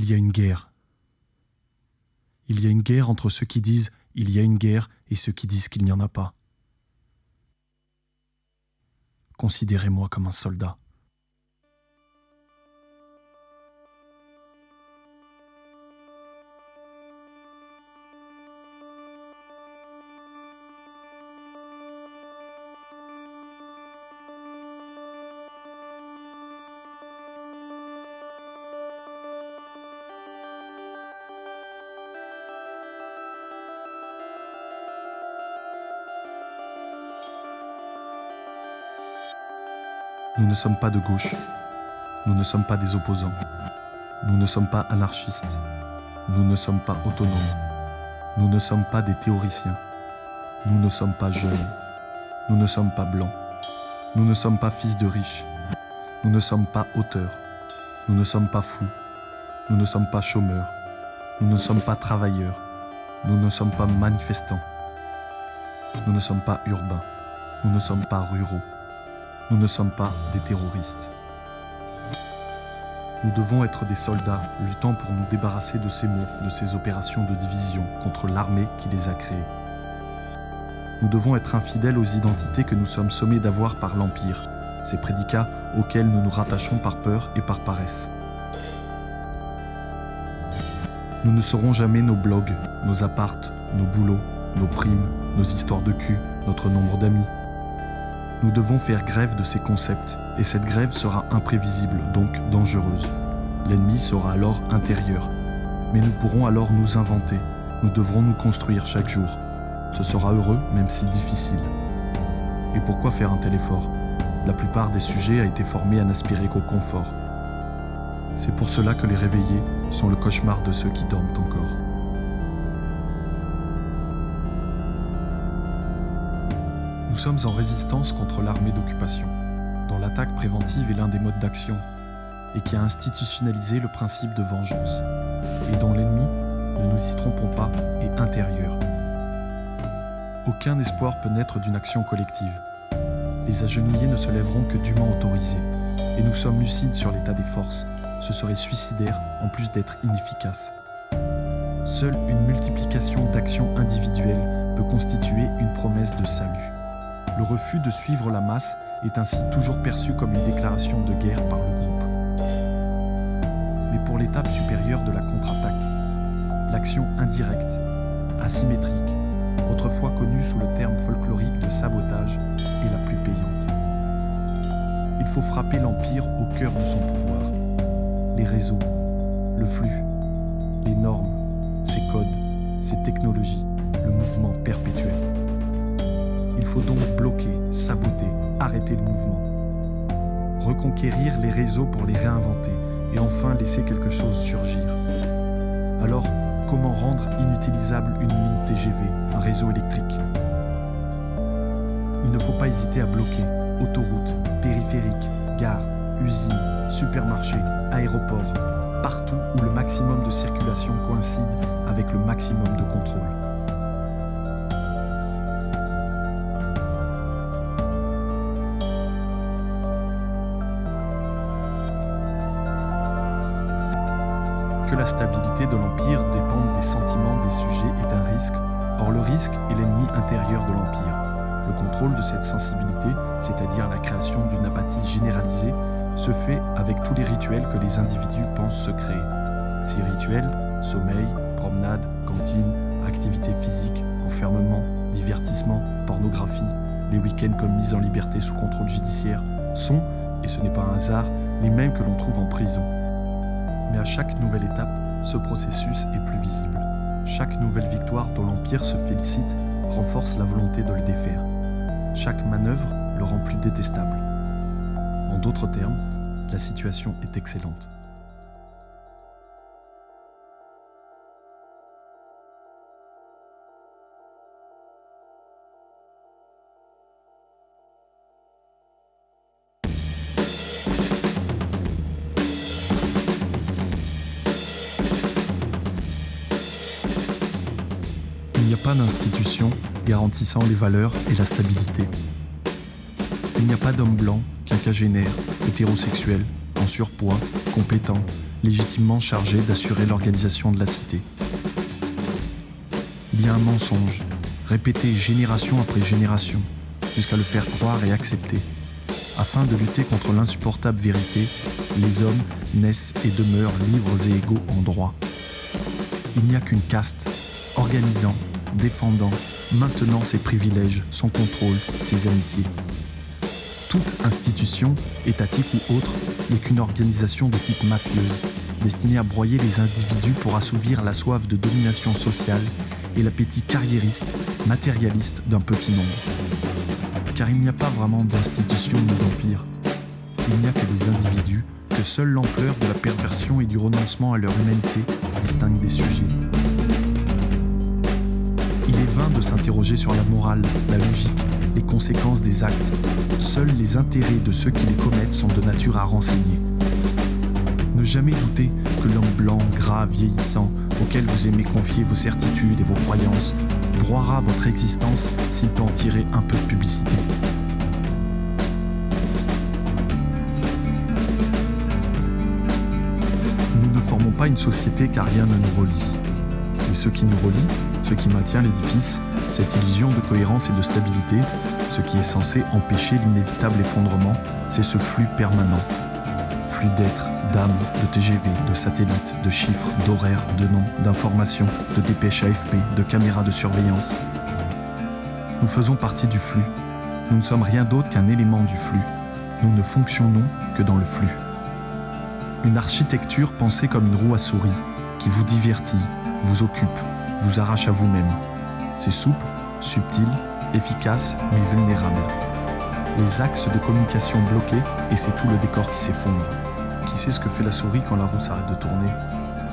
il y a une guerre. Il y a une guerre entre ceux qui disent « il y a une guerre » et ceux qui disent qu'il n'y en a pas. Considérez-moi comme un soldat. Nous ne sommes pas de gauche, nous ne sommes pas des opposants, nous ne sommes pas anarchistes, nous ne sommes pas autonomes, nous ne sommes pas des théoriciens, nous ne sommes pas jeunes, nous ne sommes pas blancs, nous ne sommes pas fils de riches, nous ne sommes pas auteurs, nous ne sommes pas fous, nous ne sommes pas chômeurs, nous ne sommes pas travailleurs, nous ne sommes pas manifestants, nous ne sommes pas urbains, nous ne sommes pas ruraux. Nous ne sommes pas des terroristes. Nous devons être des soldats luttant pour nous débarrasser de ces mots, de ces opérations de division contre l'armée qui les a créées. Nous devons être infidèles aux identités que nous sommes sommés d'avoir par l'Empire, ces prédicats auxquels nous nous rattachons par peur et par paresse. Nous ne serons jamais nos blogs, nos appartes, nos boulots, nos primes, nos histoires de cul, notre nombre d'amis. Nous devons faire grève de ces concepts, et cette grève sera imprévisible, donc dangereuse. L'ennemi sera alors intérieur. Mais nous pourrons alors nous inventer, nous devrons nous construire chaque jour. Ce sera heureux, même si difficile. Et pourquoi faire un tel effort ? La plupart des sujets a été formés à n'aspirer qu'au confort. C'est pour cela que les réveillés sont le cauchemar de ceux qui dorment encore. Nous sommes en résistance contre l'armée d'occupation, dont l'attaque préventive est l'un des modes d'action, et qui a institutionnalisé le principe de vengeance, et dont l'ennemi, ne nous y trompons pas, est intérieur. Aucun espoir peut naître d'une action collective. Les agenouillés ne se lèveront que dûment autorisés, et nous sommes lucides sur l'état des forces. Ce serait suicidaire en plus d'être inefficace. Seule une multiplication d'actions individuelles peut constituer une promesse de salut. Le refus de suivre la masse est ainsi toujours perçu comme une déclaration de guerre par le groupe. Mais pour l'étape supérieure de la contre-attaque, l'action indirecte, asymétrique, autrefois connue sous le terme folklorique de sabotage, est la plus payante. Il faut frapper l'Empire au cœur de son pouvoir. Les réseaux, le flux, les normes, ses codes, ses technologies, le mouvement perpétuel. Il faut donc bloquer, saboter, arrêter le mouvement. Reconquérir les réseaux pour les réinventer et enfin laisser quelque chose surgir. Alors, comment rendre inutilisable une ligne TGV, un réseau électrique ? Il ne faut pas hésiter à bloquer autoroutes, périphériques, gares, usines, supermarchés, aéroports, partout où le maximum de circulation coïncide avec le maximum de contrôle. Que la stabilité de l'Empire dépende des sentiments des sujets est un risque. Or le risque est l'ennemi intérieur de l'Empire. Le contrôle de cette sensibilité, c'est-à-dire la création d'une apathie généralisée, se fait avec tous les rituels que les individus pensent se créer. Ces rituels, sommeil, promenade, cantine, activité physique, enfermement, divertissement, pornographie, les week-ends comme mise en liberté sous contrôle judiciaire, sont, et ce n'est pas un hasard, les mêmes que l'on trouve en prison. Mais à chaque nouvelle étape, ce processus est plus visible. Chaque nouvelle victoire dont l'Empire se félicite renforce la volonté de le défaire. Chaque manœuvre le rend plus détestable. En d'autres termes, la situation est excellente. Il n'y a pas d'institution garantissant les valeurs et la stabilité. Il n'y a pas d'homme blanc, quinquagénaire, hétérosexuel, en surpoids, compétents, légitimement chargés d'assurer l'organisation de la cité. Il y a un mensonge, répété génération après génération, jusqu'à le faire croire et accepter. Afin de lutter contre l'insupportable vérité, les hommes naissent et demeurent libres et égaux en droit. Il n'y a qu'une caste, organisant, défendant, maintenant ses privilèges, son contrôle, ses amitiés. Toute institution, étatique ou autre, n'est qu'une organisation de type mafieuse, destinée à broyer les individus pour assouvir la soif de domination sociale et l'appétit carriériste, matérialiste d'un petit nombre. Car il n'y a pas vraiment d'institution ni d'empire. Il n'y a que des individus, que seule l'ampleur de la perversion et du renoncement à leur humanité distingue des sujets. Il est vain de s'interroger sur la morale, la logique, les conséquences des actes. Seuls les intérêts de ceux qui les commettent sont de nature à renseigner. Ne jamais douter que l'homme blanc, gras, vieillissant, auquel vous aimez confier vos certitudes et vos croyances, broiera votre existence s'il peut en tirer un peu de publicité. Nous ne formons pas une société car rien ne nous relie. Mais ce qui nous relie, ce qui maintient l'édifice, cette illusion de cohérence et de stabilité, ce qui est censé empêcher l'inévitable effondrement, c'est ce flux permanent. Flux d'êtres, d'âmes, de TGV, de satellites, de chiffres, d'horaires, de noms, d'informations, de dépêches AFP, de caméras de surveillance. Nous faisons partie du flux. Nous ne sommes rien d'autre qu'un élément du flux. Nous ne fonctionnons que dans le flux. Une architecture pensée comme une roue à souris, qui vous divertit, vous occupe, vous arrache à vous-même. C'est souple, subtil, efficace, mais vulnérable. Les axes de communication bloqués, et c'est tout le décor qui s'effondre. Qui sait ce que fait la souris quand la roue s'arrête de tourner?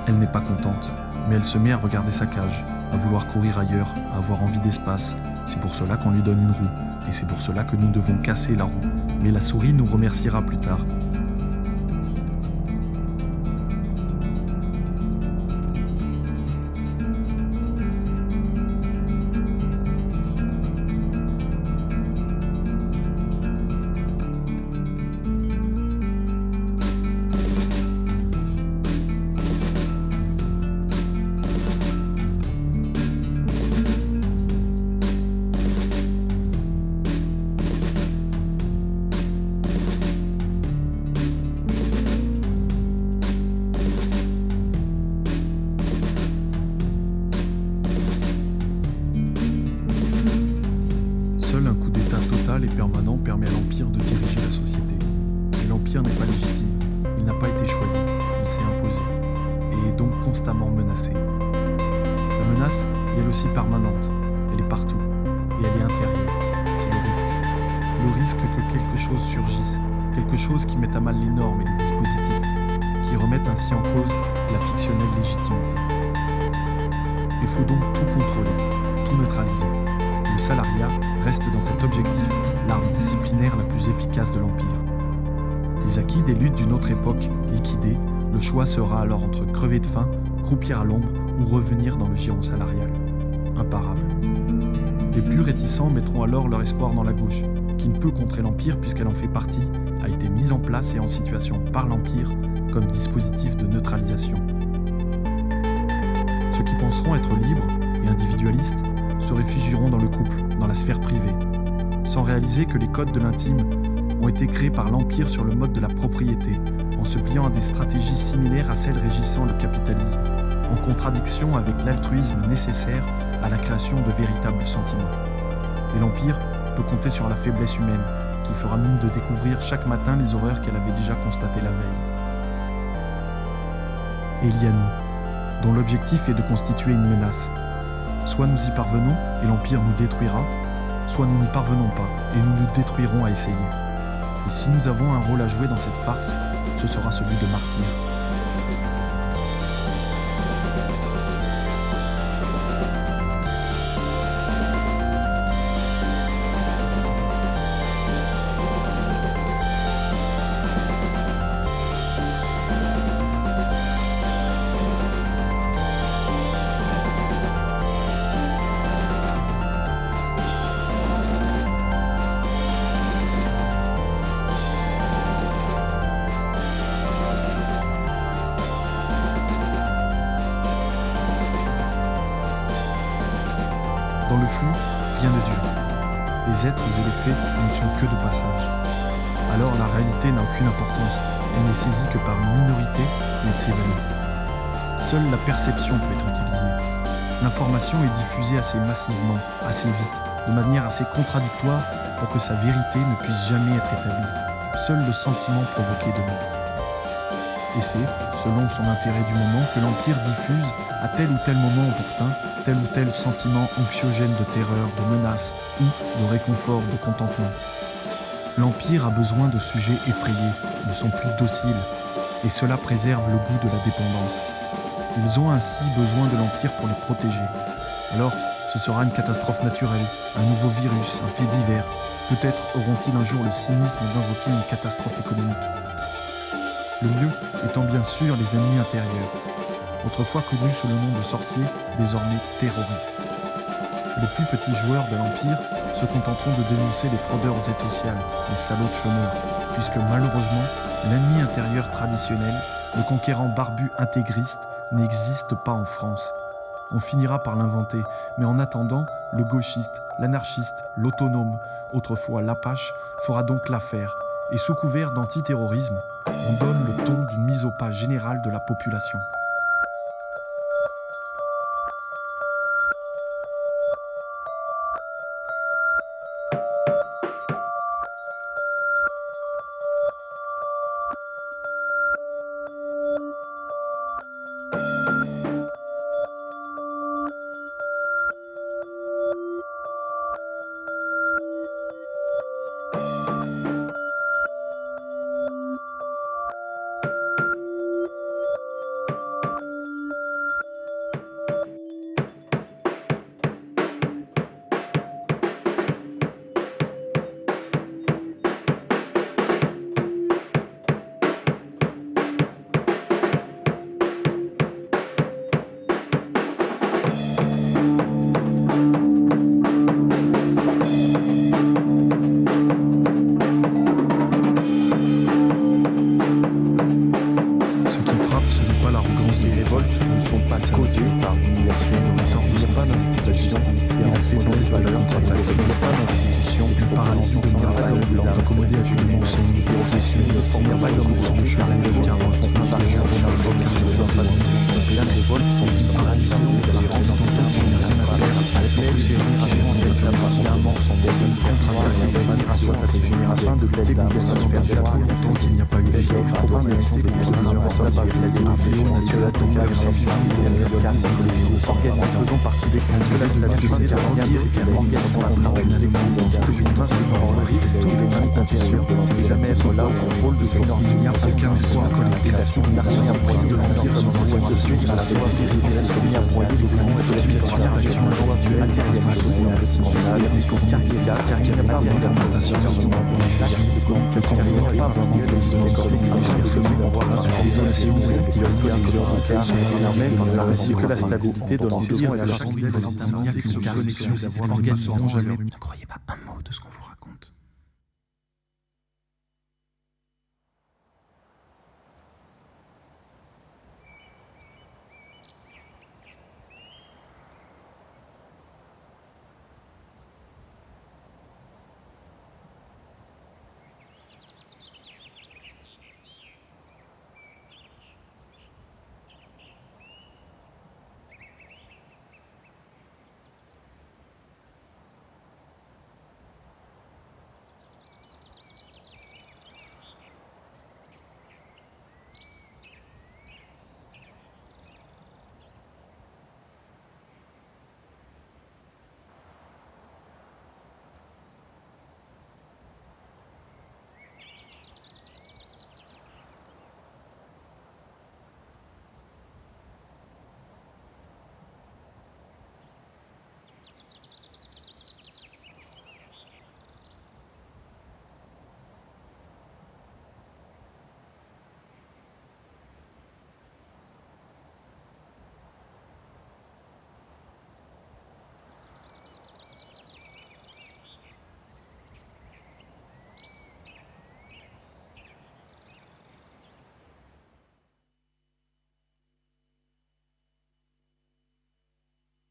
Elle n'est pas contente, mais elle se met à regarder sa cage, à vouloir courir ailleurs, à avoir envie d'espace. C'est pour cela qu'on lui donne une roue, et c'est pour cela que nous devons casser la roue. Mais la souris nous remerciera plus tard. Seul un coup d'état total et permanent permet à l'Empire de diriger la société. Mais l'Empire n'est pas légitime, il n'a pas été choisi, il s'est imposé, et est donc constamment menacé. La menace est elle aussi permanente, elle est partout, et elle est intérieure, c'est le risque. Le risque que quelque chose surgisse, quelque chose qui mette à mal les normes et les dispositifs, qui remette ainsi en cause la fictionnelle légitimité. Il faut donc tout contrôler, tout neutraliser. Le salariat reste dans cet objectif l'arme disciplinaire la plus efficace de l'Empire. Les acquis des luttes d'une autre époque liquidés, le choix sera alors entre crever de faim, croupir à l'ombre ou revenir dans le giron salarial. Imparable. Les plus réticents mettront alors leur espoir dans la gauche, qui ne peut contrer l'Empire puisqu'elle en fait partie, a été mise en place et en situation par l'Empire comme dispositif de neutralisation. Ceux qui penseront être libres et individualistes se réfugieront dans le couple, dans la sphère privée, sans réaliser que les codes de l'intime ont été créés par l'Empire sur le mode de la propriété, en se pliant à des stratégies similaires à celles régissant le capitalisme, en contradiction avec l'altruisme nécessaire à la création de véritables sentiments. Et l'Empire peut compter sur la faiblesse humaine, qui fera mine de découvrir chaque matin les horreurs qu'elle avait déjà constatées la veille. Et il y a nous, dont l'objectif est de constituer une menace. Soit nous y parvenons et l'Empire nous détruira, soit nous n'y parvenons pas et nous nous détruirons à essayer. Et si nous avons un rôle à jouer dans cette farce, ce sera celui de martyr. fou, rien ne dure. Les êtres et les faits ne sont que de passage. Alors la réalité n'a aucune importance, elle n'est saisie que par une minorité et elle s'évanouit. Seule la perception peut être utilisée. L'information est diffusée assez massivement, assez vite, de manière assez contradictoire pour que sa vérité ne puisse jamais être établie. Seul le sentiment provoqué demeure. Et c'est, selon son intérêt du moment, que l'Empire diffuse, à tel ou tel moment opportun, tel ou tel sentiment anxiogène de terreur, de menace ou de réconfort, de contentement. L'Empire a besoin de sujets effrayés, ils sont plus dociles, et cela préserve le goût de la dépendance. Ils ont ainsi besoin de l'Empire pour les protéger. Alors, ce sera une catastrophe naturelle, un nouveau virus, un fait divers. Peut-être auront-ils un jour le cynisme d'invoquer une catastrophe économique. Le mieux étant bien sûr les ennemis intérieurs, autrefois connus sous le nom de sorciers, désormais terroristes. Les plus petits joueurs de l'Empire se contenteront de dénoncer les fraudeurs aux aides sociales, les salauds de chômeurs, puisque malheureusement, l'ennemi intérieur traditionnel, le conquérant barbu intégriste, n'existe pas en France. On finira par l'inventer, mais en attendant, le gauchiste, l'anarchiste, l'autonome, autrefois l'Apache, fera donc l'affaire, et sous couvert d'antiterrorisme, on donne le ton d'une mise au pas générale de la population. causées par l'humiliation, il n'y a pas d'institution, et la faiblesse de la contre-attaque, il n'y a pas d'institution, le paralysie de Marseille, accommodé à tout le monde, son unité aussi, il n'y a pas de ressources de charme, de carottes, de gens, les vols sont paralysés, l'assurance d'entente, il n'y a rien à faire, avec les générations en tête d'amont, sont des afin de lutter contre se faire voir, tant qu'il n'y a pas eu les expropriations des en faisant partie des fonds de la stabilité, toutes les institutions, c'est la mettre là au contrôle de son ordinaire, aucun espoir collectif, la première moyen de l'empire sur l'organisation, la première moyen de l'utilisation matérialisation, car il n'y a pas d'interprétation sur le que la stabilité de l'empire et la ne croyez pas